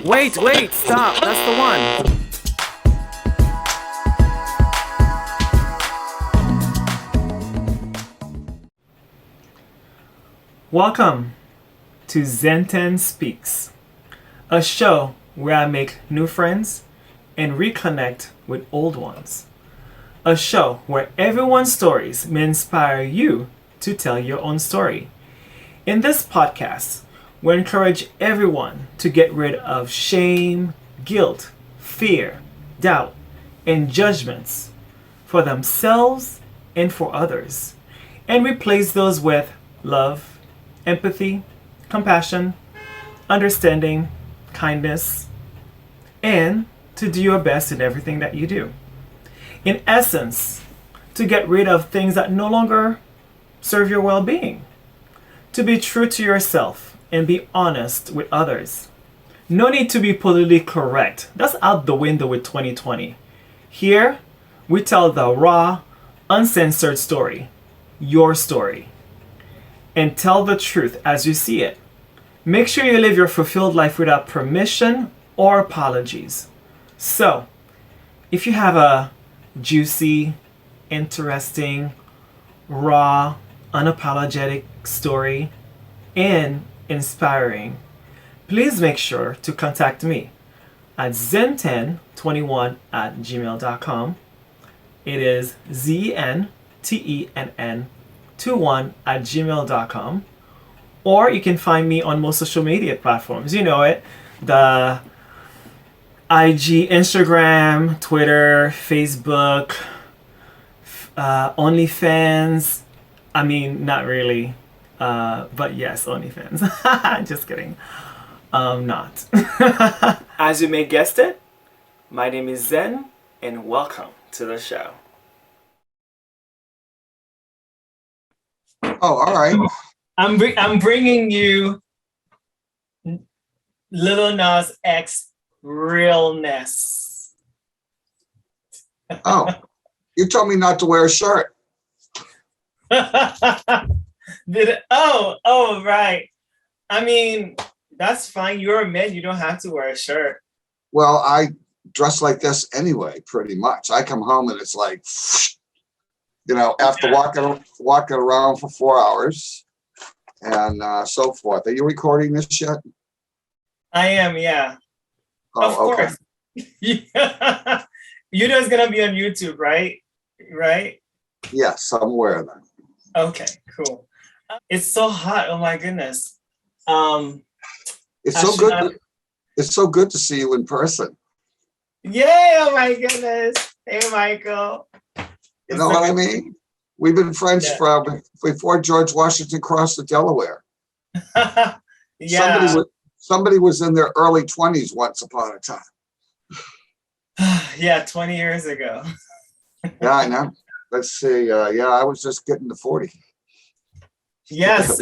Wait, stop. That's the one. Welcome to ZEN TENN Speaks, a show where I make new friends and reconnect with old ones. A show where everyone's stories may inspire you to tell your own story. In this podcast, we encourage everyone to get rid of shame, guilt, fear, doubt, and judgments for themselves and for others, and replace those with love, empathy, compassion, understanding, kindness, and to do your best in everything that you do. In essence, to get rid of things that no longer serve your well-being. To be true to yourself and be honest with others. No need to be politically correct. That's out the window with 2020. Here, we tell the raw, uncensored story, your story, and tell the truth as you see it. Make sure you live your fulfilled life without permission or apologies. So, if you have a juicy, interesting, raw, unapologetic story and inspiring, please make sure to contact me at zen1021@gmail.com. It is ZENTENN21@gmail.com. Or you can find me on most social media platforms. You know it. The IG, Instagram, Twitter, Facebook, OnlyFans. I mean, not really. But yes, OnlyFans. Just kidding. Not. As you may guessed it, my name is Zen, and welcome to the show. Oh, all right. I'm bringing you Lil Nas X realness. Oh, you told me not to wear a shirt. Oh, right. I mean, that's fine. You're a man. You don't have to wear a shirt. Well, I dress like this anyway, pretty much. I come home and it's like, after walking around for 4 hours and so forth. Are you recording this yet? I am, yeah. Oh, of course. Okay. You know it's gonna be on YouTube, right? Right? Yes, I'm aware of that. Okay, cool. It's so hot. Oh my goodness. It's so good. It's so good to see you in person. Yay! Oh my goodness. Hey, Michael. You know what I mean? We've been friends from before George Washington crossed the Delaware. Yeah. Somebody was in their early 20s once upon a time. Yeah, 20 years ago. Yeah, I know. Let's see. I was just getting to 40. Yes.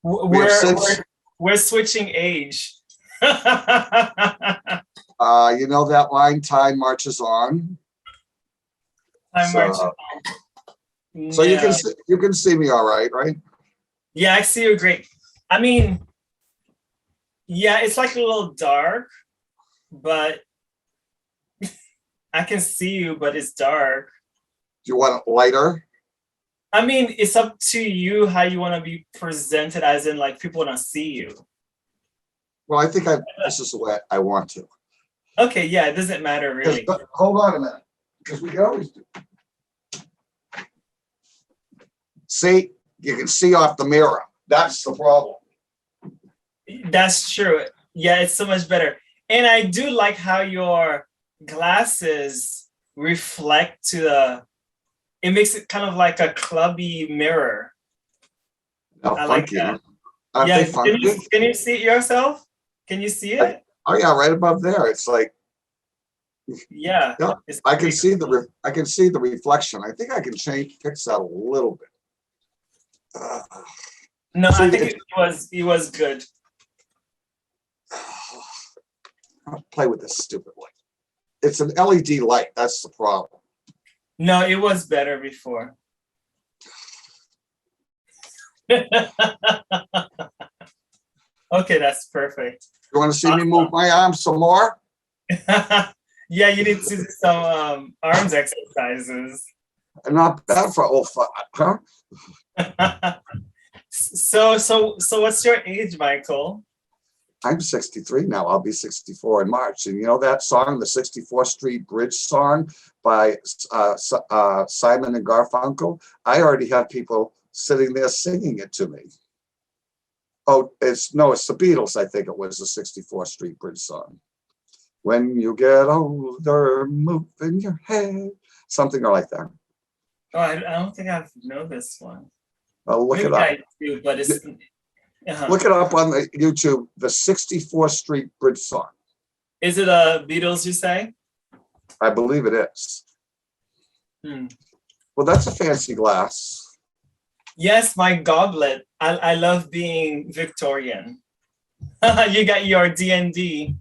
We're switching age. You know that line, time marches on. Time marches on. So you can see me all right, right? Yeah, I see you great. I mean, yeah, it's like a little dark, but I can see you, but it's dark. Do you want it lighter? I mean, it's up to you how you want to be presented, as in like people want to see you. Well, I think this is the way I want to. Okay, yeah, it doesn't matter really. Hold on a minute, because we can always do. See, you can see off the mirror. That's the problem. That's true. Yeah, it's so much better. And I do like how your glasses reflect it makes it kind of like a clubby mirror. Oh, I like that. Yeah, can you see it yourself? Can you see it? Oh yeah, right above there. It's like, yeah. I can see the reflection. I think I can fix that a little bit. No, I think it was good. I'll play with this stupid light. It's an LED light. That's the problem. No, it was better before. Okay, that's perfect. want to see me move my arms some more? Yeah, you need to do some arms exercises. Not bad for old fuck, huh? So what's your age, Michael? I'm 63 now. I'll be 64 in March. And you know that song, the 64th Street Bridge song by Simon and Garfunkel? I already have people sitting there singing it to me. Oh, it's the Beatles. I think it was the 64th Street Bridge song. When you get older, move in your head. Something like that. Oh, I don't think I know this one. I'll look Maybe it up. I do, but it's Look it up on the YouTube, the 64th Street Bridge song. Is it a Beatles, you say? I believe it is. Well, that's a fancy glass. Yes, my goblet. I love being Victorian. You got your D&D.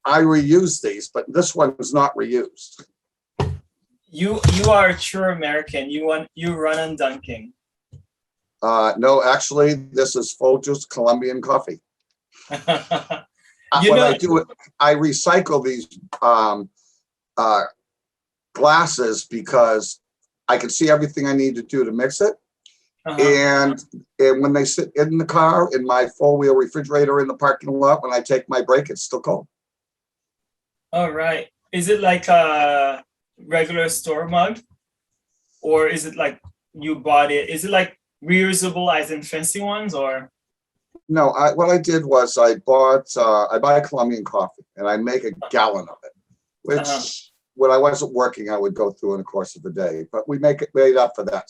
I reuse these, but this one is not reused. You are a true American. You run on dunking. No, actually, this is Folgers Colombian coffee. I recycle these glasses because I can see everything I need to do to mix it. And when they sit in the car, in my four-wheel refrigerator in the parking lot, when I take my break, it's still cold. All right. Is it like a regular store mug? Or is it like you bought it? Is it like reusable as in fancy ones, or? No, what I did was I buy Colombian coffee and I make a gallon of it, which when I wasn't working, I would go through in the course of the day, but we made up for that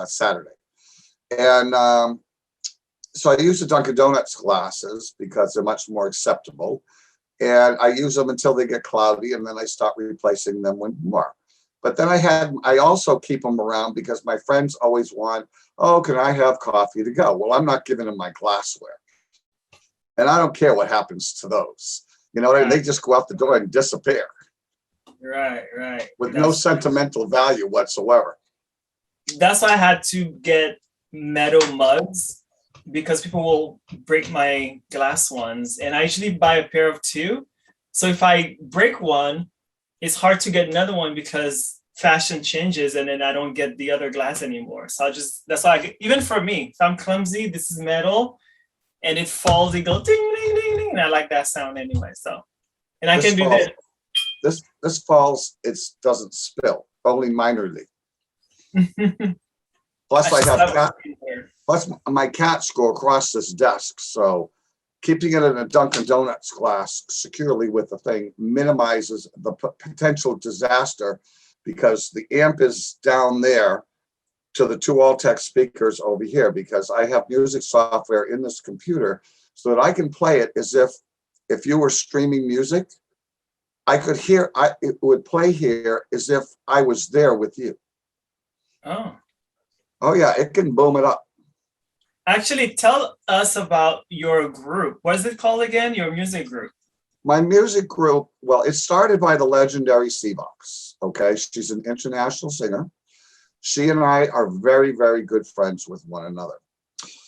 Saturday. And so I use the Dunkin' Donuts glasses because they're much more acceptable. And I use them until they get cloudy, and then I start replacing them with more. But then I also keep them around because my friends always want, oh, can I have coffee to go? Well, I'm not giving them my glassware. And I don't care what happens to those. You know, they just go out the door and disappear. Right. With no sentimental value whatsoever. That's why I had to get metal mugs, because people will break my glass ones. And I usually buy a pair of two. So if I break one, it's hard to get another one because fashion changes and then I don't get the other glass anymore. So that's why even for me, if I'm clumsy, this is metal and it falls, it goes ding, ding, ding, ding. And I like that sound anyway. So, and I can do that. This falls, it doesn't spill, only minorly. Plus my cats go across this desk. So keeping it in a Dunkin' Donuts glass securely with the thing minimizes the potential disaster, because the amp is down there to the two Altec speakers over here, because I have music software in this computer so that I can play it as if you were streaming music, I could hear, it would play here as if I was there with you. Oh yeah, it can boom it up. Actually, tell us about your group. What is it called again? Your music group? My music group, well, it started by the legendary C-Box. Okay, she's an international singer. She and I are very, very good friends with one another.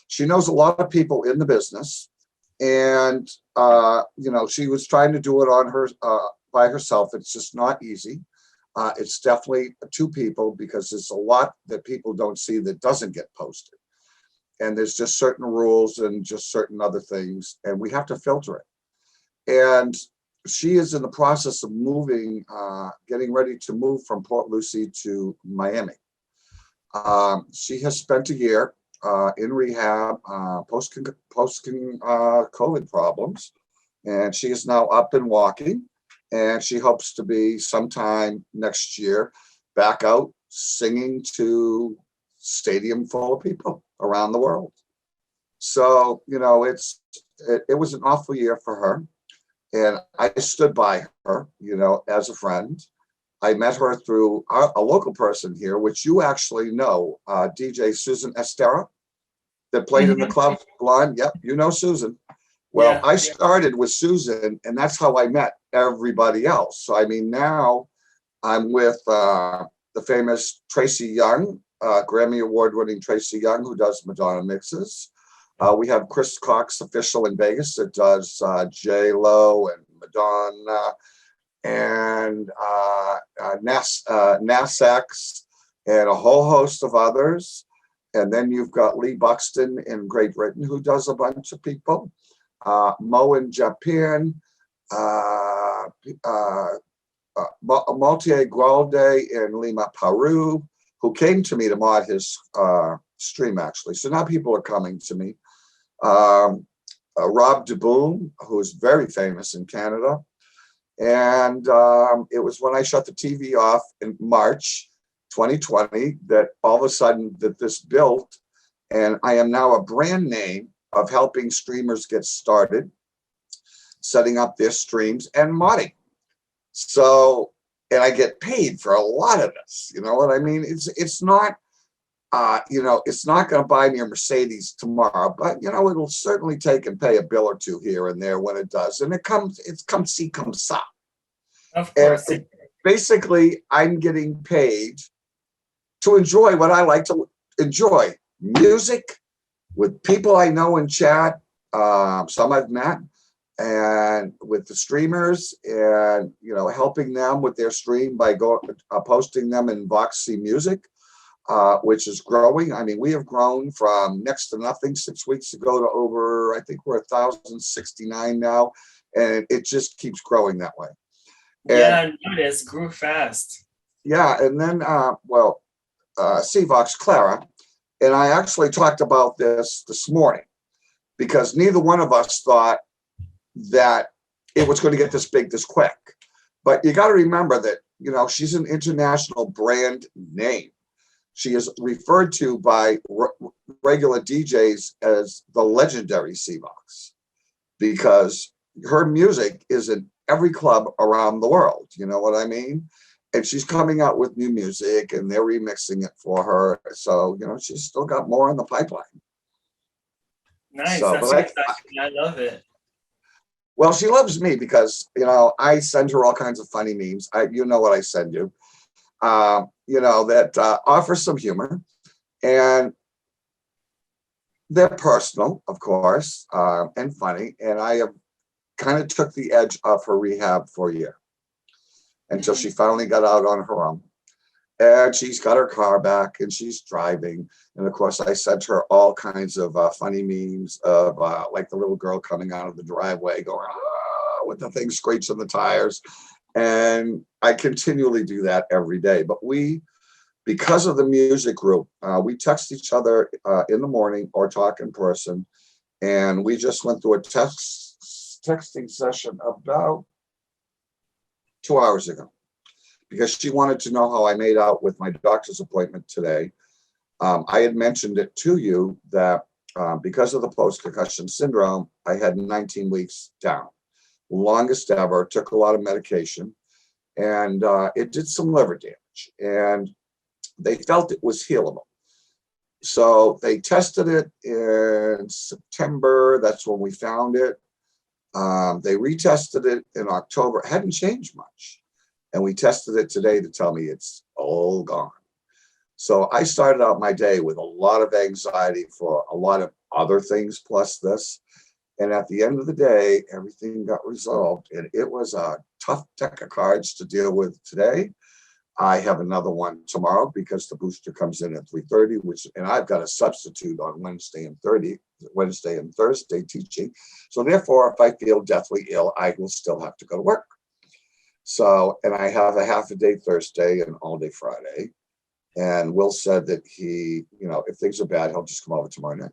She knows a lot of people in the business, and she was trying to do it on her by herself. It's just not easy. It's definitely two people, because there's a lot that people don't see that doesn't get posted. And there's just certain rules and just certain other things, and we have to filter it. And she is in the process of moving, getting ready to move from Port Lucie to Miami. She has spent a year in rehab, post-COVID problems, and she is now up and walking. And she hopes to be sometime next year back out singing to stadium full of people around the world. So, it was an awful year for her. And I stood by her, as a friend. I met her through a local person here, which you actually know, DJ Susan Estera, that played in the club, blonde. Yep, you know Susan. Well, I started with Susan, and that's how I met everybody else. So, now I'm with the famous Tracy Young, Grammy Award-winning Tracy Young, who does Madonna mixes. We have Chris Cox Official in Vegas that does J-Lo and Madonna and NASX and a whole host of others. And then you've got Lee Buxton in Great Britain, who does a bunch of people. Mo in Japan, Maltier Gualde in Lima, Peru, who came to me to mod his stream, actually. So now people are coming to me. Rob DeBoom, who is very famous in Canada. And it was when I shut the TV off in March 2020 that all of a sudden that this built, and I am now a brand name of helping streamers get started, setting up their streams and modding. So, and I get paid for a lot of this, you know what I mean? It's not, it's not going to buy me a Mercedes tomorrow, but it'll certainly take and pay a bill or two here and there when it does. And it's come see, come sa. Of course. And basically, I'm getting paid to enjoy what I like to enjoy: music with people I know in chat, some I've met, and with the streamers, and helping them with their stream by posting them in Voxy Music, which is growing. I mean, we have grown from next to nothing 6 weeks ago to over, I think we're 1,069 now, and it just keeps growing that way. Yeah, I noticed, grew fast. Yeah, and then CVOX Clara, and I actually talked about this morning because neither one of us thought that it was going to get this big this quick. But you got to remember that she's an international brand name. She is referred to by regular DJs as the legendary CVOX because her music is in every club around the world. You know what I mean? And she's coming out with new music and they're remixing it for her. So, she's still got more in the pipeline. Nice. So, I love it. Well, she loves me because, I send her all kinds of funny memes. What I send you, that offer some humor. And they're personal, of course, and funny. And I have kind of took the edge off her rehab for a year until she finally got out on her own. And she's got her car back and she's driving. And of course, I sent her all kinds of funny memes of like the little girl coming out of the driveway going, with the thing screeching the tires. And I continually do that every day. But because of the music group, we text each other in the morning or talk in person. And we just went through a texting session about 2 hours ago because she wanted to know how I made out with my doctor's appointment today. I had mentioned it to you that because of the post-concussion syndrome, I had 19 weeks down, longest ever, took a lot of medication, and it did some liver damage, and they felt it was healable. So they tested it in September. That's when we found it. They retested it in October. It hadn't changed much. And we tested it today to tell me it's all gone. So I started out my day with a lot of anxiety for a lot of other things plus this. And at the end of the day, everything got resolved. And it was a tough deck of cards to deal with today. I have another one tomorrow because the booster comes in at 3:30, and I've got a substitute on Wednesday and Thursday teaching. So therefore, if I feel deathly ill, I will still have to go to work. So, and I have a half a day Thursday and all day Friday. And Will said that he, if things are bad, he'll just come over tomorrow night.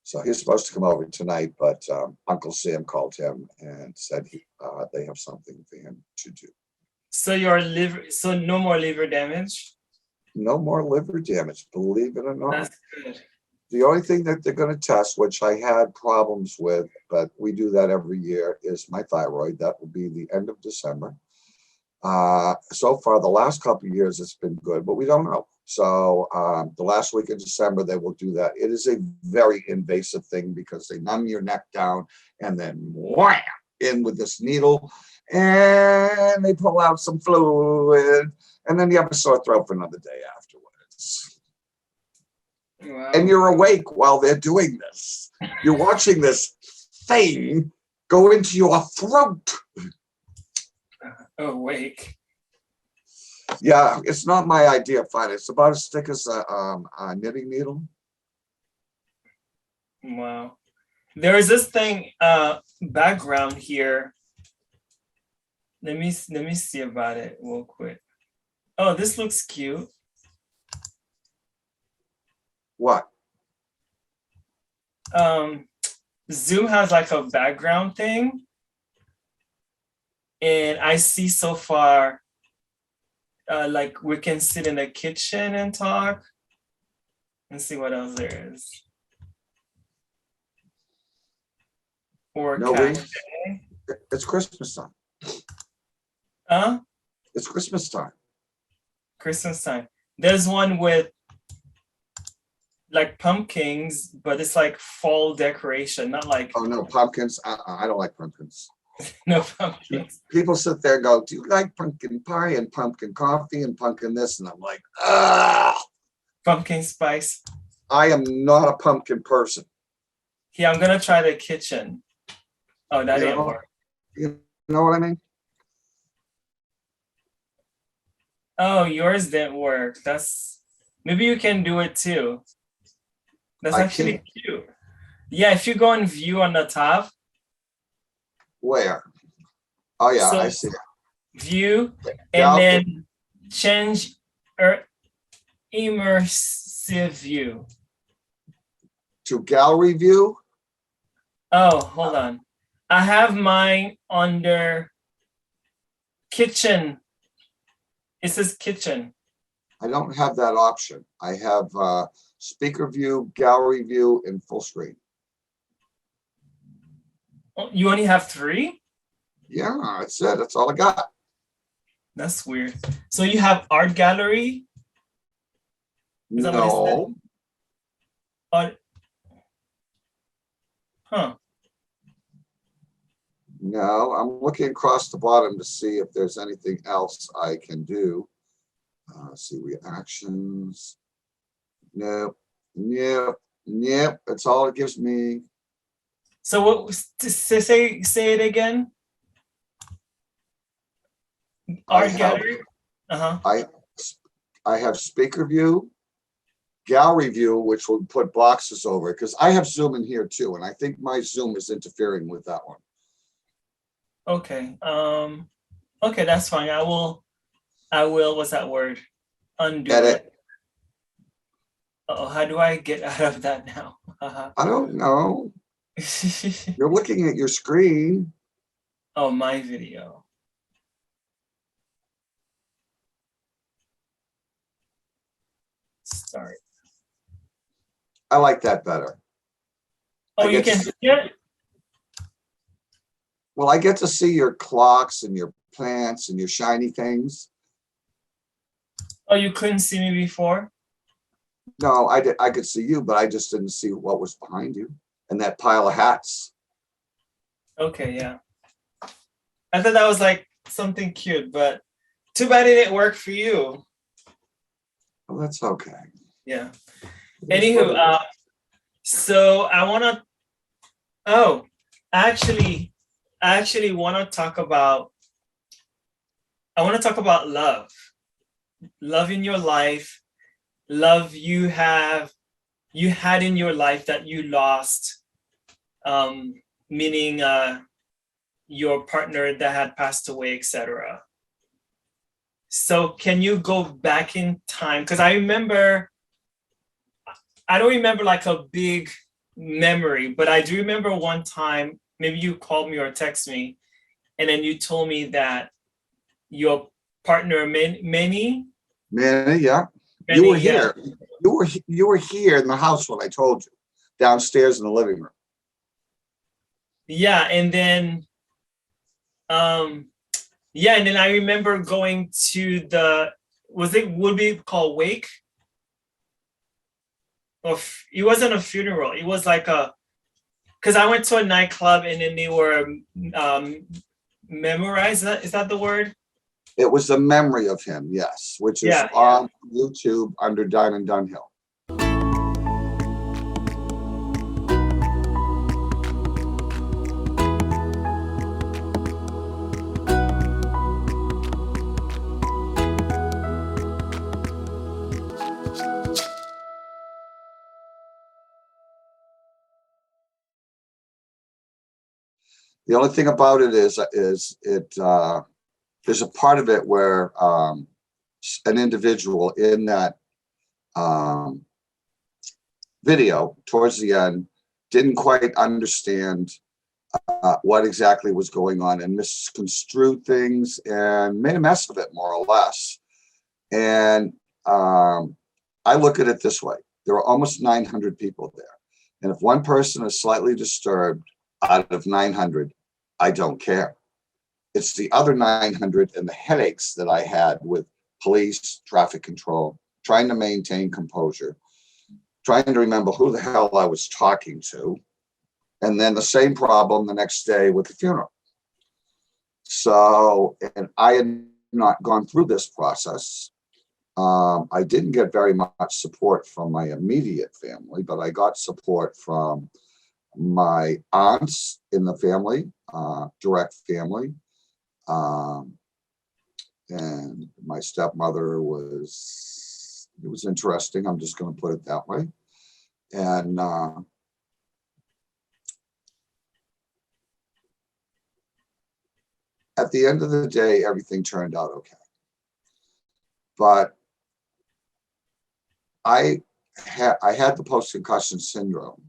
So he's supposed to come over tonight, but Uncle Sam called him and said they have something for him to do. So no more liver damage? No more liver damage, believe it or not. That's good. The only thing that they're going to test, which I had problems with, but we do that every year, is my thyroid. That will be the end of December. So far, the last couple of years, it's been good, but we don't know. So the last week of December, they will do that. It is a very invasive thing because they numb your neck down and then wham, in with this needle, and they pull out some fluid, and then you have a sore throat for another day afterwards. Wow. And you're awake while they're doing this. You're watching this thing go into your throat. Awake. Yeah, it's not my idea of fun. It's about as thick as a knitting needle. Wow. There is this thing background here. Let me see about it real quick. Oh, this looks cute. What? Zoom has like a background thing. And I see so far like we can sit in the kitchen and talk. And see what else there is. Or No, cafe. it's Christmas time. Huh? It's Christmas time. Christmas time. There's one with like pumpkins, but it's like fall decoration, not like. Oh no, pumpkins. I don't like pumpkins. No pumpkins. People sit there and go, do you like pumpkin pie and pumpkin coffee and pumpkin this? And I'm like, ah. Pumpkin spice. I am not a pumpkin person. Yeah, I'm gonna try the kitchen. Oh, that didn't work. You know what I mean? Oh, yours didn't work. That's maybe you can do it too. That's actually cute. Yeah, if you go and view on the top. Where? Oh yeah, so I see. View and then change immersive view. To gallery view? Oh, hold on. I have mine under kitchen. It says kitchen. I don't have that option. I have speaker view, gallery view, and full screen. Oh, you only have 3? Yeah, that's it. That's all I got. That's weird. So you have art gallery? Is that No. what it said? Huh. No, I'm looking across the bottom to see if there's anything else I can do. See reactions. Nope. Yep. Yep. That's all it gives me. So what? Say it again. Art gallery. I have speaker view, gallery view, which will put boxes over because I have Zoom in here too, and I think my Zoom is interfering with that one. Okay. Okay, that's fine. I will. What's that word? Undo. Edit. Oh, how do I get out of that now? I don't know. You're looking at your screen. Oh, my video. Start. I like that better. Oh, you can see it? Well, I get to see your clocks and your plants and your shiny things. Oh, you couldn't see me before? No, I could see you, but I just didn't see what was behind you and that pile of hats. Okay, yeah. I thought that was like something cute, but too bad it didn't work for you. Well, that's okay. Yeah. Anywho, so I want to. Oh, I actually want to talk about. I want to talk about love. Love in your life, love you had in your life that you lost, meaning your partner that had passed away, etc. So can you go back in time? Because I don't remember like a big memory, but I do remember one time, maybe you called me or text me, and then you told me that your partner, Manny, yeah. You were here. You were here in the house when I told you, downstairs in the living room. Yeah, and then and then I remember going to would be called wake? Or it wasn't a funeral. It was like because I went to a nightclub and then they were memorized. Is that the word? It was a memory of him, yes, which is on YouTube under Diamond Dunhill. The only thing about it is there's a part of it where an individual in that video towards the end didn't quite understand what exactly was going on and misconstrued things and made a mess of it, more or less. And I look at it this way. There are almost 900 people there. And if one person is slightly disturbed out of 900, I don't care. It's the other 900 and the headaches that I had with police, traffic control, trying to maintain composure, trying to remember who the hell I was talking to, and then the same problem the next day with the funeral. So, and I had not gone through this process. I didn't get very much support from my immediate family, but I got support from my aunts in the family, direct family. And my stepmother it was interesting. I'm just going to put it that way. And at the end of the day, everything turned out okay. But I had the post-concussion syndrome,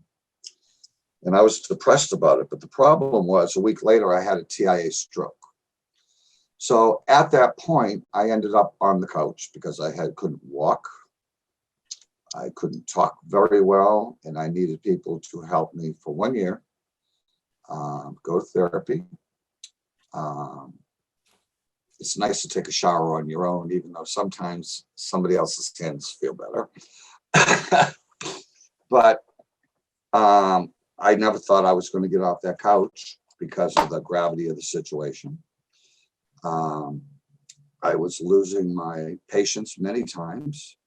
and I was depressed about it. But the problem was, a week later, I had a TIA stroke. So at that point, I ended up on the couch because I couldn't walk. I couldn't talk very well, and I needed people to help me for 1 year, go to therapy. It's nice to take a shower on your own, even though sometimes somebody else's hands feel better. But I never thought I was going to get off that couch because of the gravity of the situation. I was losing my patience many times,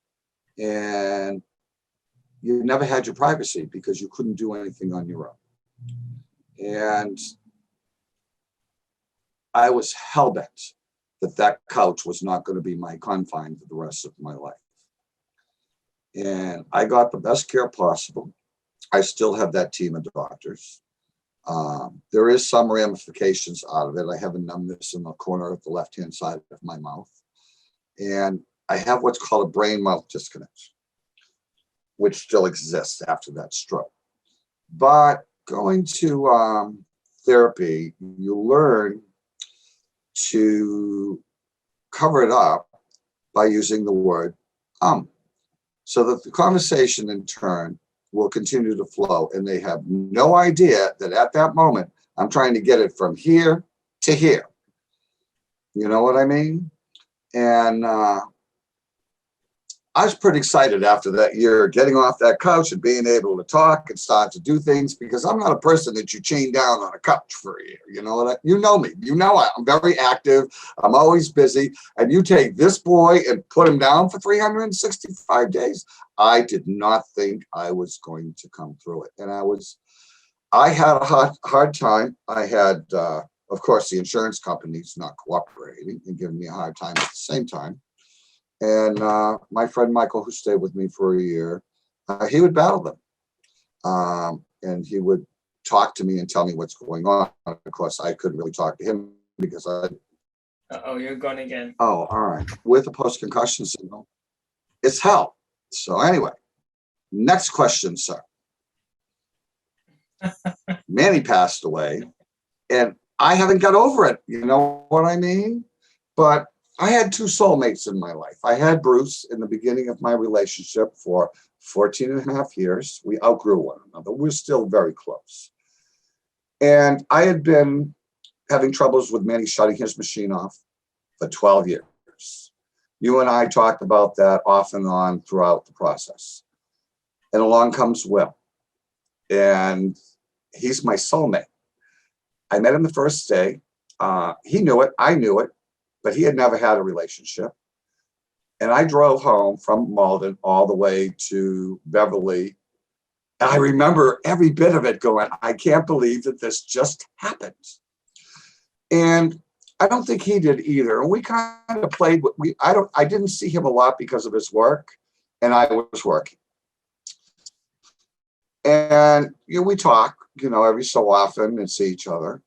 and you never had your privacy because you couldn't do anything on your own. And I was hell-bent that couch was not going to be my confine for the rest of my life. And I got the best care possible. I still have that team of doctors. There is some ramifications out of it. I have a numbness in the corner of the left-hand side of my mouth. And I have what's called a brain-mouth disconnect, which still exists after that stroke. But going to therapy, you learn to cover it up by using the word so that the conversation in turn will continue to flow, and they have no idea that at that moment I'm trying to get it from here to here. You know what I mean? And I was pretty excited after that year, getting off that couch and being able to talk and start to do things, because I'm not a person that you chain down on a couch for a year. You know what? You know me. You know I'm very active. I'm always busy. And you take this boy and put him down for 365 days. I did not think I was going to come through it. And I had a hard time. I had, of course, the insurance companies not cooperating and giving me a hard time at the same time. And my friend Michael, who stayed with me for a year, he would battle them. And he would talk to me and tell me what's going on. Of course, I couldn't really talk to him because Uh-oh, you're gone again. Oh, all right. With a post-concussion syndrome, it's hell. So anyway, next question, sir. Manny passed away, and I haven't got over it. You know what I mean? But I had two soulmates in my life. I had Bruce in the beginning of my relationship for 14 and a half years. We outgrew one another. We're still very close. And I had been having troubles with Manny shutting his machine off for 12 years. You and I talked about that off and on throughout the process. And along comes Will. And he's my soulmate. I met him the first day. He knew it. I knew it. But he had never had a relationship. And I drove home from Malden all the way to Beverly. And I remember every bit of it going, I can't believe that this just happened. And I don't think he did either. And we kind of played, I didn't see him a lot because of his work, and I was working. And we talk, every so often and see each other.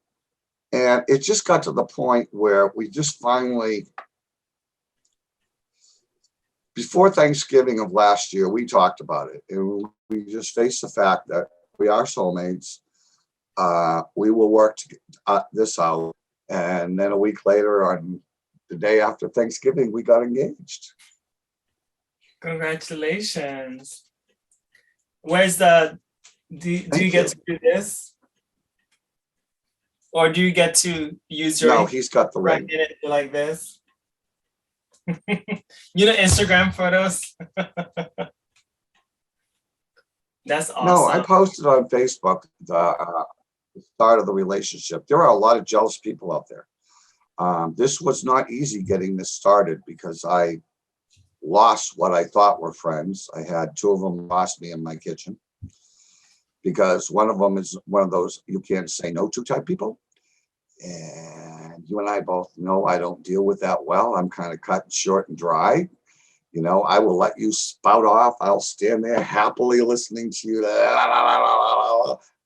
And it just got to the point where we just finally, before Thanksgiving of last year, we talked about it, and we just faced the fact that we are soulmates. We will work to get this out. And then a week later, on the day after Thanksgiving, we got engaged. Congratulations. Where's the, do you get to do this? Or do you get to use your— No, he's got the ring. in it like this? You know, Instagram photos? That's awesome. No, I posted on Facebook the start of the relationship. There are a lot of jealous people out there. This was not easy getting this started because I lost what I thought were friends. I had two of them lost me in my kitchen because one of them is one of those you can't say no to type people. And you and I both know I don't deal with that well. I'm kind of cut short and dry. You know, I will let you spout off. I'll stand there happily listening to you.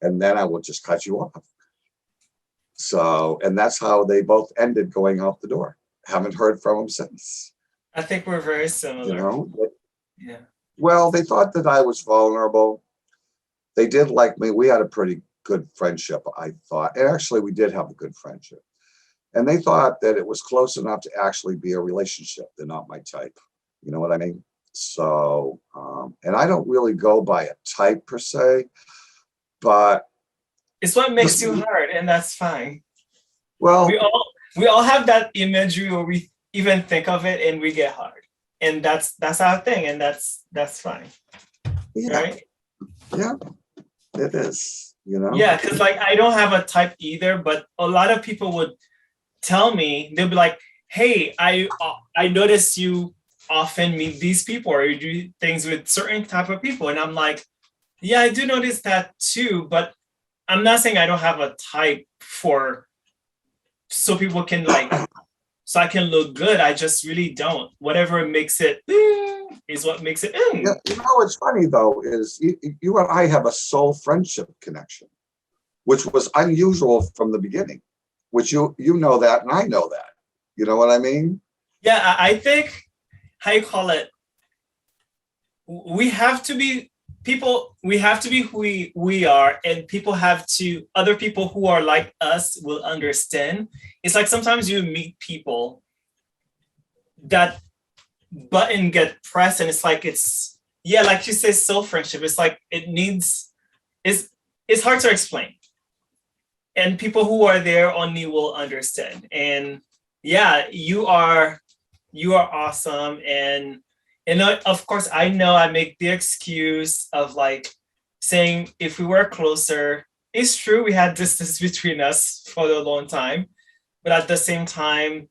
And then I will just cut you off. So, and that's how they both ended going out the door. Haven't heard from them since. I think we're very similar. You know? Yeah. Well, they thought that I was vulnerable. They did like me. We had a pretty good friendship, I thought. And actually, we did have a good friendship. And they thought that it was close enough to actually be a relationship. They're not my type. You know what I mean? So, and I don't really go by a type per se, but it's what makes you hard, and that's fine. Well, we all have that imagery where we even think of it and we get hard. And that's our thing, and that's fine. Yeah. Right? Yeah, it is, you know? Yeah, because like I don't have a type either, but a lot of people would tell me, they'll be like, hey, I noticed you often meet these people or you do things with certain type of people. And I'm like, yeah, I do notice that too, but I'm not saying I don't have a type so people can like, so I can look good. I just really don't. Whatever makes it is what makes it. Yeah, you know what's funny though is you and I have a soul friendship connection, which was unusual from the beginning, which you know that and I know that. You know what I mean? Yeah, I think, how you call it, we have to be who we are, and other people who are like us will understand. It's like sometimes you meet people that button get pressed and it's like, like you say, soul friendship. It's like it's hard to explain. And people who are there only will understand. And yeah, you are awesome. And of course, I know I make the excuse of like saying if we were closer, it's true we had distance between us for a long time, but at the same time,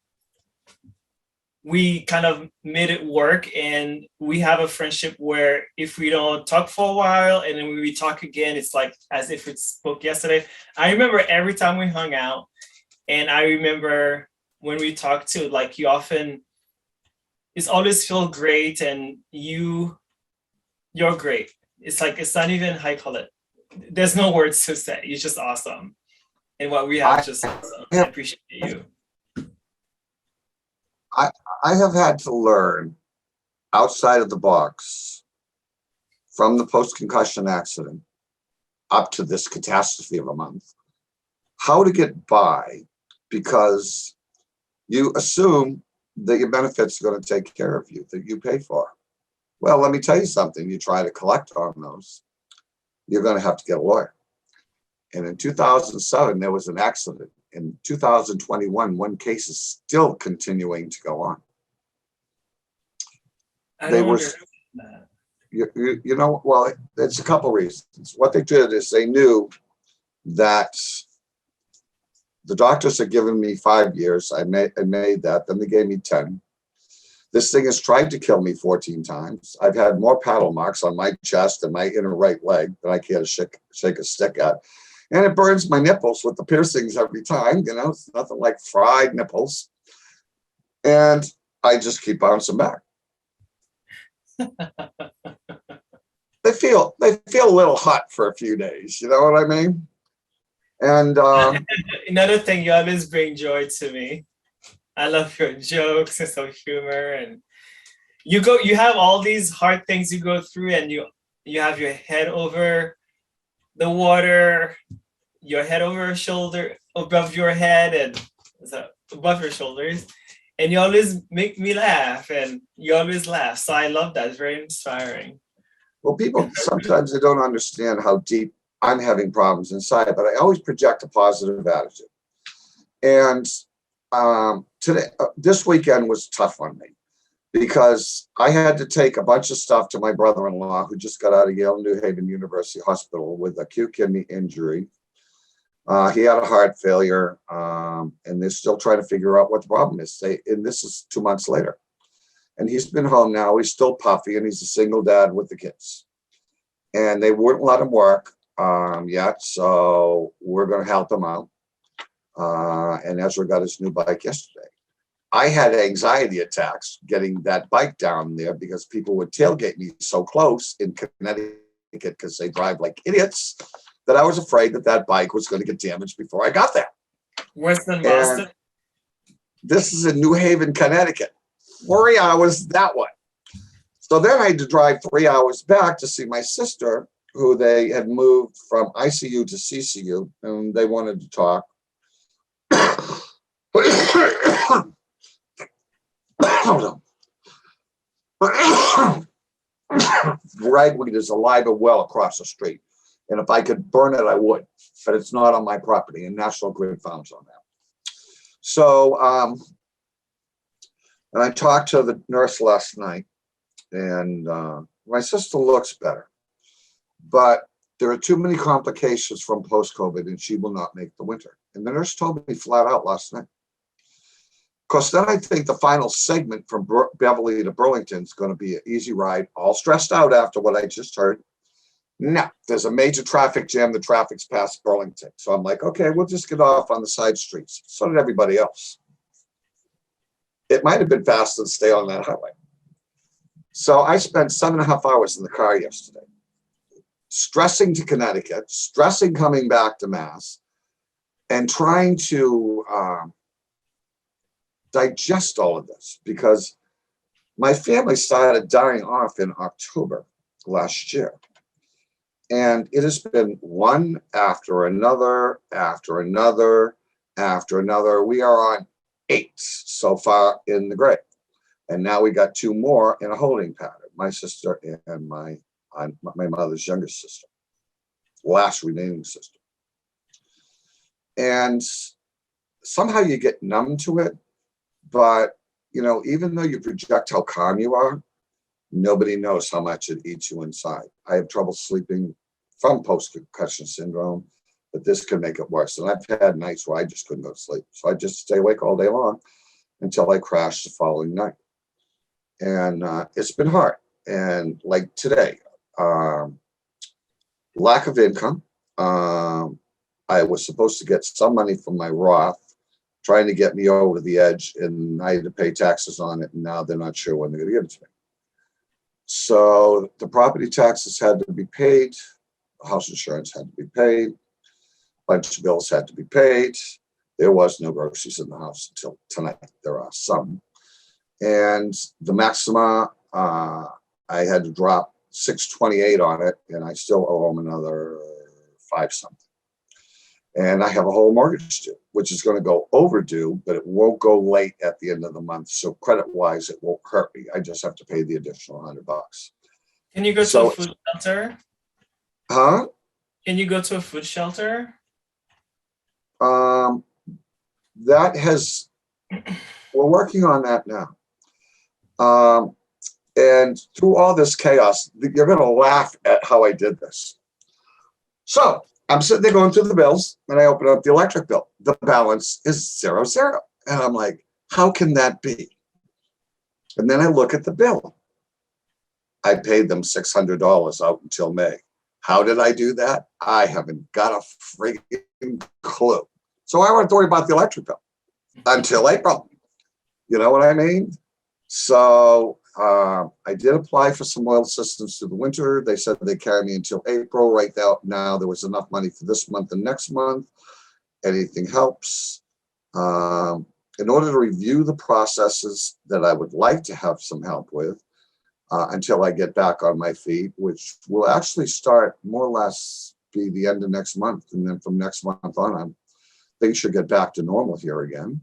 we kind of made it work, and we have a friendship where if we don't talk for a while and then when we talk again, it's like as if it spoke yesterday. I remember every time we hung out, and I remember when we talked too, like it's always feel great, and you're great. It's like, it's not even, how you call it, there's no words to say. You're just awesome. And what we have just awesome. I appreciate you. I have had to learn outside of the box from the post-concussion accident up to this catastrophe of a month, how to get by, because you assume that your benefits are going to take care of you, that you pay for. Well, let me tell you something. You try to collect on those, you're going to have to get a lawyer. And in 2007, there was an accident. In 2021, one case is still continuing to go on. You know, well, it's a couple reasons. What they did is they knew that the doctors had given me 5 years. I made that. Then they gave me 10. This thing has tried to kill me 14 times. I've had more paddle marks on my chest and my inner right leg than I care to shake a stick at. And it burns my nipples with the piercings every time. You know, it's nothing like fried nipples. And I just keep bouncing back. They feel a little hot for a few days. You know what I mean? And Another thing, you always bring joy to me. I love your jokes and some humor, and you have all these hard things you go through, and you have your head over the water, your head over your shoulder, above your head, and so above your shoulders, and you always make me laugh, and you always laugh. So I love that. It's very inspiring. well, people sometimes they don't understand how deep I'm having problems inside, but I always project a positive attitude. And today, this weekend was tough on me because I had to take a bunch of stuff to my brother-in-law who just got out of Yale New Haven University Hospital with acute kidney injury. He had a heart failure, and they're still trying to figure out what the problem is. And this is 2 months later. And he's been home now. He's still puffy, and he's a single dad with the kids. And they wouldn't let him work yet, so we're going to help him out. And Ezra got his new bike yesterday. I had anxiety attacks getting that bike down there because people would tailgate me so close in Connecticut because they drive like idiots that I was afraid that that bike was going to get damaged before I got there. Worse than Boston? This is in New Haven, Connecticut. 3 hours that way. So then I had to drive 3 hours back to see my sister, who they had moved from ICU to CCU, and they wanted to talk. Ragweed is alive and well across the street. And if I could burn it, I would. But it's not on my property, and National Grid farms on that. So, and I talked to the nurse last night, and my sister looks better. But there are too many complications from post-COVID, and she will not make the winter. And the nurse told me flat out last night. Of course, then I think the final segment from Beverly to Burlington is going to be an easy ride, all stressed out after what I just heard. No, there's a major traffic jam. The traffic's past Burlington. So I'm like, okay, we'll just get off on the side streets. So did everybody else. It might have been faster to stay on that highway. So I spent 7.5 hours in the car yesterday, stressing to Connecticut, stressing coming back to Mass, and trying to digest all of this because my family started dying off in October last year. And it has been one after another, after another, after another. We are on 8 so far in the grave. And now we got 2 more in a holding pattern, my sister and my mother's youngest sister, last remaining sister. And somehow you get numb to it. But, you know, even though you project how calm you are, nobody knows how much it eats you inside. I have trouble sleeping from post-concussion syndrome, but this could make it worse. And I've had nights where I just couldn't go to sleep. So I just stay awake all day long until I crash the following night. And it's been hard. And like today, lack of income. I was supposed to get some money from my Roth, trying to get me over the edge, and I had to pay taxes on it. And now they're not sure when they're going to give it to me. So the property taxes had to be paid. The house insurance had to be paid. A bunch of bills had to be paid. There was no groceries in the house until tonight. There are some. And the Maxima, I had to drop $628 on it, and I still owe them another $5 something. And I have a whole mortgage due, which is going to go overdue, but it won't go late at the end of the month. So credit-wise, it won't hurt me. I just have to pay the additional $100. Can you go to a food shelter? Huh? Can you go to a food shelter? That has, we're working on that now. And through all this chaos, you're going to laugh at how I did this. So I'm sitting there going through the bills, and I open up the electric bill. The balance is 0, 0. And I'm like, how can that be? And then I look at the bill. I paid them $600 out until May. How did I do that? I haven't got a freaking clue. So I don't have to worry about the electric bill until April. You know what I mean? So I did apply for some oil assistance through the winter. They said they'd carry me until April. Right now there was enough money for this month and next month. anything helps. In order to review the processes that I would like to have some help with until I get back on my feet, which will actually start more or less be the end of next month. And then from next month on, things should get back to normal here again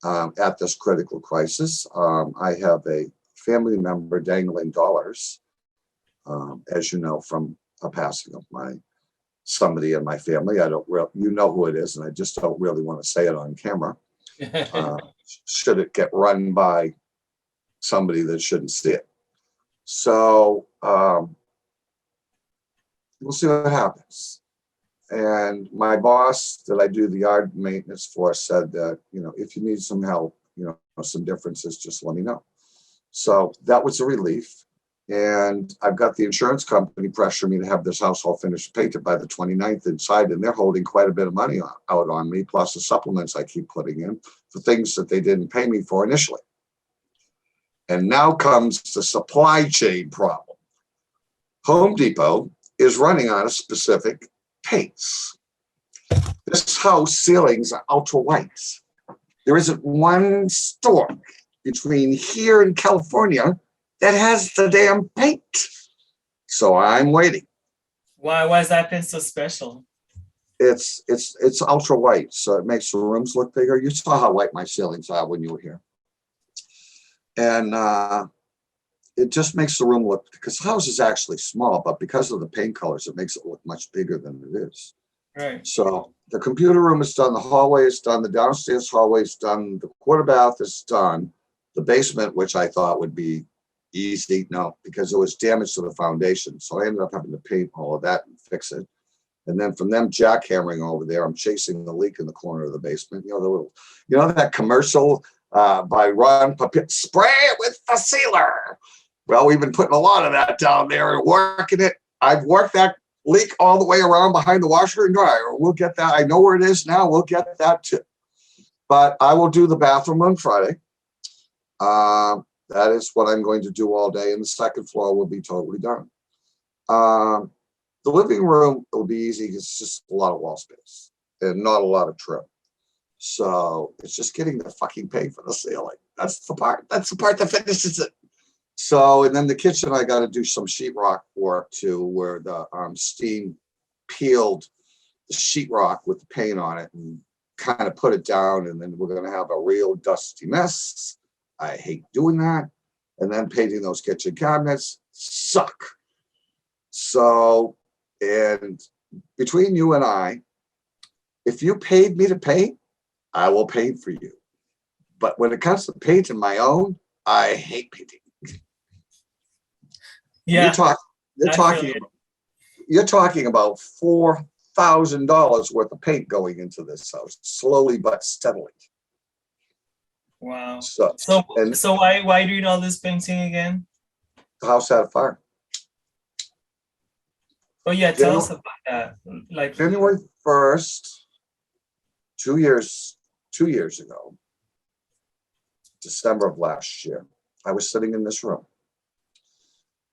at this critical crisis. I have a family member dangling dollars, as you know, from a passing of somebody in my family. You know who it is, and I just don't really want to say it on camera. Should it get run by somebody that shouldn't see it. So we'll see what happens. And my boss that I do the yard maintenance for said that, if you need some help, some differences, just let me know. So that was a relief. And I've got the insurance company pressuring me to have this house all finished painted by the 29th inside, and they're holding quite a bit of money out on me, plus the supplements I keep putting in for things that they didn't pay me for initially. And now comes the supply chain problem. Home Depot is running on a specific paints. This house ceilings are ultra white. There isn't one store between here and California that has the damn paint. So I'm waiting. Why is that paint so special? It's ultra white, so it makes the rooms look bigger. You saw how white my ceilings are when you were here. And it just makes the room look, because the house is actually small, but because of the paint colors, it makes it look much bigger than it is. Right. So the computer room is done, the hallway is done, the downstairs hallway is done, the quarter bath is done, the basement, which I thought would be easy, no, because it was damage to the foundation. So I ended up having to paint all of that and fix it. And then from them jackhammering over there, I'm chasing the leak in the corner of the basement. That commercial by Ron Papit, spray it with the sealer. Well, we've been putting a lot of that down there and working it. I've worked that leak all the way around behind the washer and dryer. We'll get that. I know where it is now. We'll get that too. But I will do the bathroom on Friday. That is what I'm going to do all day. And the second floor will be totally done. The living room will be easy. It's just a lot of wall space and not a lot of trim. So it's just getting the fucking paint for the ceiling. That's the part that finishes it. So, and then the kitchen, I got to do some sheetrock work too, where the steam peeled the sheetrock with the paint on it and kind of put it down. And then we're going to have a real dusty mess. I hate doing that. And then painting those kitchen cabinets suck. So, and between you and I, if you paid me to paint, I will paint for you. But when it comes to painting my own, I hate painting. Yeah. You're talking about $4,000 worth of paint going into this house, slowly but steadily. Wow. So why doing all this painting again? The house had a fire. Oh yeah, tell us about that. Like January 1st, 2 years ago, December of last year, I was sitting in this room.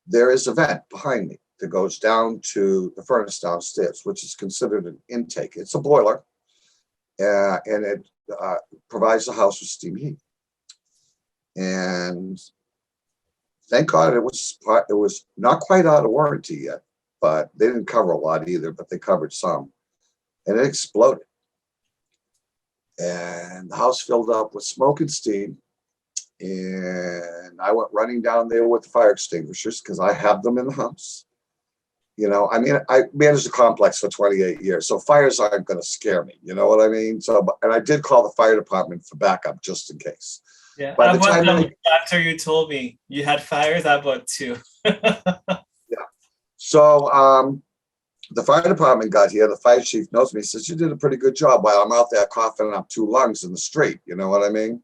There is a vent behind me that goes down to the furnace downstairs, which is considered an intake. It's a boiler, and it provides the house with steam heat. And thank God it was not quite out of warranty yet, but they didn't cover a lot either, but they covered some. And it exploded. And the house filled up with smoke and steam. And I went running down there with the fire extinguishers because I have them in the house. I managed a complex for 28 years, so fires aren't going to scare me. You know what I mean? So, and I did call the fire department for backup just in case. Yeah, I bought them after you told me you had fires. I bought two. Yeah. So the fire department got here. The fire chief knows me. He says, you did a pretty good job while I'm out there coughing up 2 lungs in the street. You know what I mean?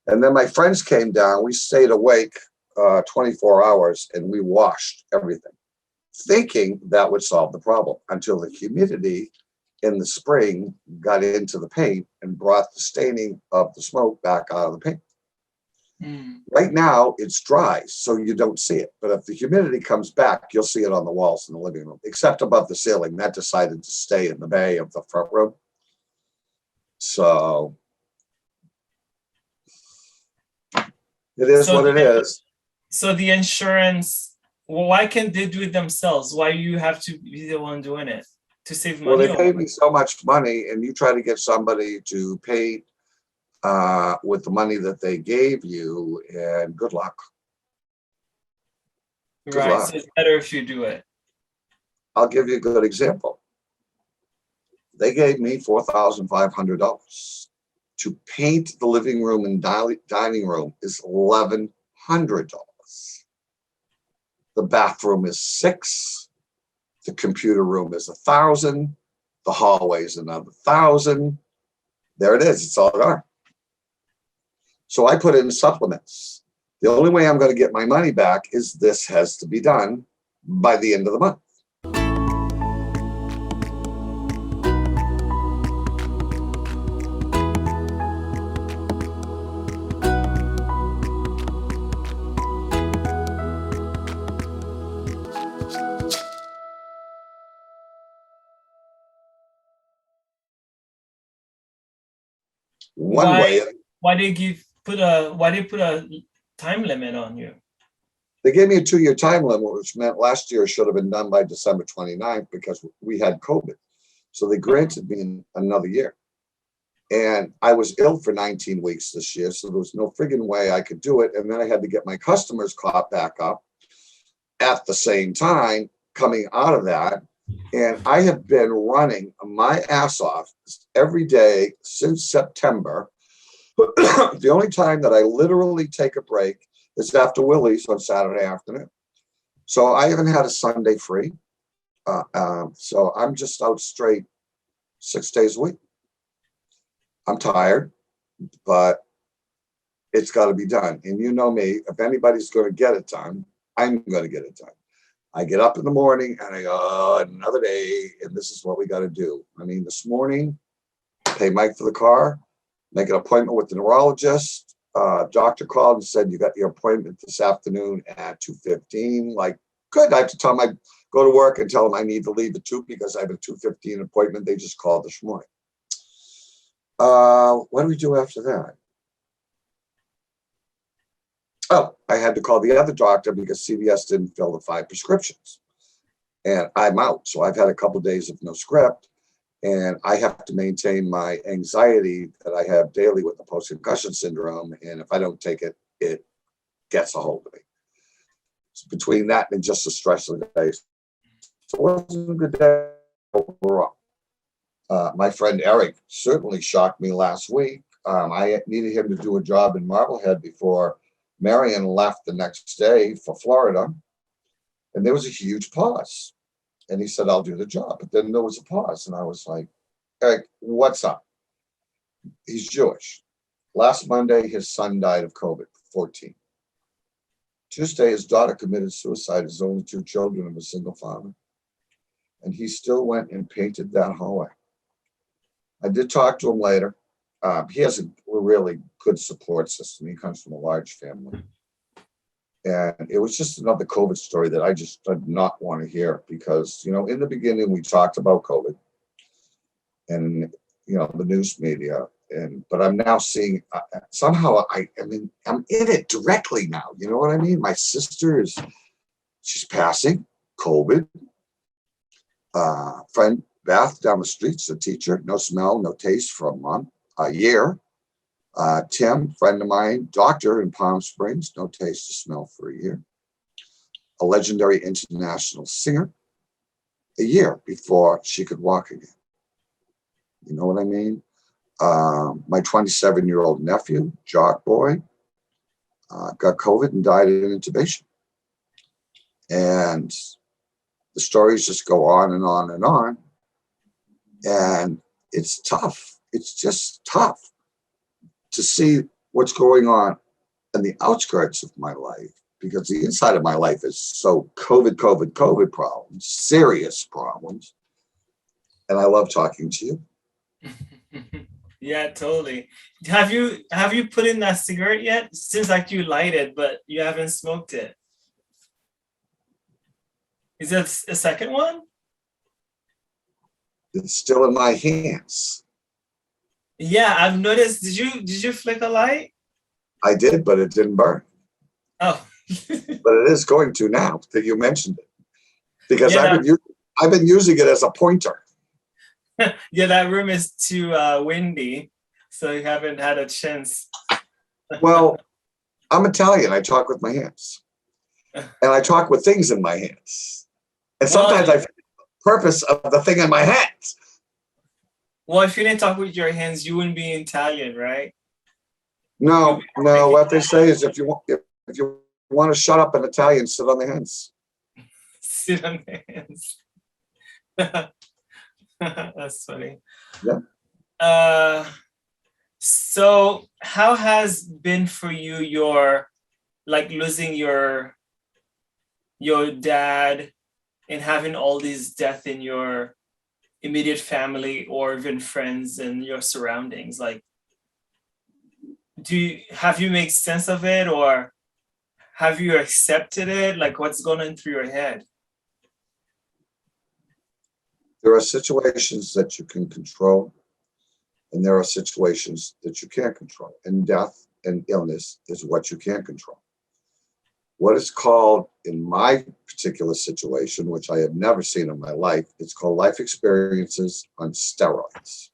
And then my friends came down. We stayed awake 24 hours and we washed everything, thinking that would solve the problem until the humidity in the spring got into the paint and brought the staining of the smoke back out of the paint. Right now it's dry, so you don't see it. But if the humidity comes back, you'll see it on the walls in the living room, except above the ceiling. That decided to stay in the bay of the front room. So it is So what it is. so the insurance, why can't they do it themselves? Why you have to be the one doing it to save Well, money? they pay me so much money, and you try to get somebody to pay with the money that they gave you, and good luck. Good Right, luck. so it's better if you do it. I'll give you a good example. They gave me $4,500 to paint the living room and dining room is $1,100. The bathroom is $6,000. The computer room is $1,000. The hallway is another $1,000. There it is. It's all gone. So I put in supplements. The only way I'm going to get my money back is this has to be done by the end of the month. One way. Why they put a time limit on you? They gave me a 2-year time limit, which meant last year should have been done by December 29th because we had COVID. So they granted me another year. And I was ill for 19 weeks this year, so there was no friggin' way I could do it. And then I had to get my customers caught back up at the same time coming out of that. And I have been running my ass off every day since September. The only time that I literally take a break is after Willie's on Saturday afternoon. So I haven't had a Sunday free. So I'm just out straight 6 days a week. I'm tired, but it's got to be done. And you know me, if anybody's going to get it done, I'm going to get it done. I get up in the morning and I go, oh, another day, and this is what we got to do. I mean, this morning, pay Mike for the car, make an appointment with the neurologist. Doctor called and said, you got your appointment this afternoon at 2:15. Like, good. I have to tell him I go to work and tell him I need to leave at 2 because I have a 2:15 appointment. They just called this morning. What do we do after that? Oh, I had to call the other doctor because CVS didn't fill the 5 prescriptions. And I'm out. So I've had a couple of days of no script. And I have to maintain my anxiety that I have daily with the post-concussion syndrome. And if I don't take it, it gets a hold of me. So between that and just the stress of the day. So it wasn't a good day overall. My friend Eric certainly shocked me last week. I needed him to do a job in Marblehead before Marion left the next day for Florida. And there was a huge pause. And he said, I'll do the job. But then there was a pause. And I was like, Eric, what's up? He's Jewish. Last Monday, his son died of COVID, 14. Tuesday, his daughter committed suicide. His only 2 children of a single father. And he still went and painted that hallway. I did talk to him later. He has a really good support system. He comes from a large family. And it was just another COVID story that I just did not want to hear because, you know, in the beginning, we talked about COVID and, you know, the news media. But I'm now seeing somehow I mean, I'm in it directly now. You know what I mean? My sister she's passing COVID. Friend Beth down the street's a teacher, no smell, no taste for a year. Tim, friend of mine, doctor in Palm Springs, no taste or smell for a year. A legendary international singer, a year before she could walk again. You know what I mean? My 27-year-old nephew, Jock Boy, got COVID and died in intubation. And the stories just go on and on and on. And it's tough. It's just tough to see what's going on in the outskirts of my life because the inside of my life is so COVID problems, serious problems. And I love talking to you. Yeah, totally. Have you put in that cigarette yet? Seems like you light it, but you haven't smoked it. Is that a second one? It's still in my hands. Yeah, I've noticed. Did you flick a light? I did, but it didn't burn. Oh. But it is going to now that you mentioned it, because Yeah, I've been using it as a pointer. yeah, that room is too windy, so you haven't had a chance. Well, I'm Italian. I talk with my hands, and I talk with things in my hands. And Well, sometimes I forget the purpose of the thing in my hands. well, if you didn't talk with your hands, you wouldn't be Italian, right? No, You'll no. be What they say is if you want to shut up in Italian, sit on the hands. sit on the hands. That's funny. Yeah. Uh, so how has been for you your like losing your dad and having all these death in your immediate family or even friends and your surroundings? Like, have you made sense of it, or have you accepted it? Like, what's going on through your head? There are situations that you can control, and there are situations that you can't control. And death and illness is what you can't control. What is called, in my particular situation, which I have never seen in my life, it's called life experiences on steroids.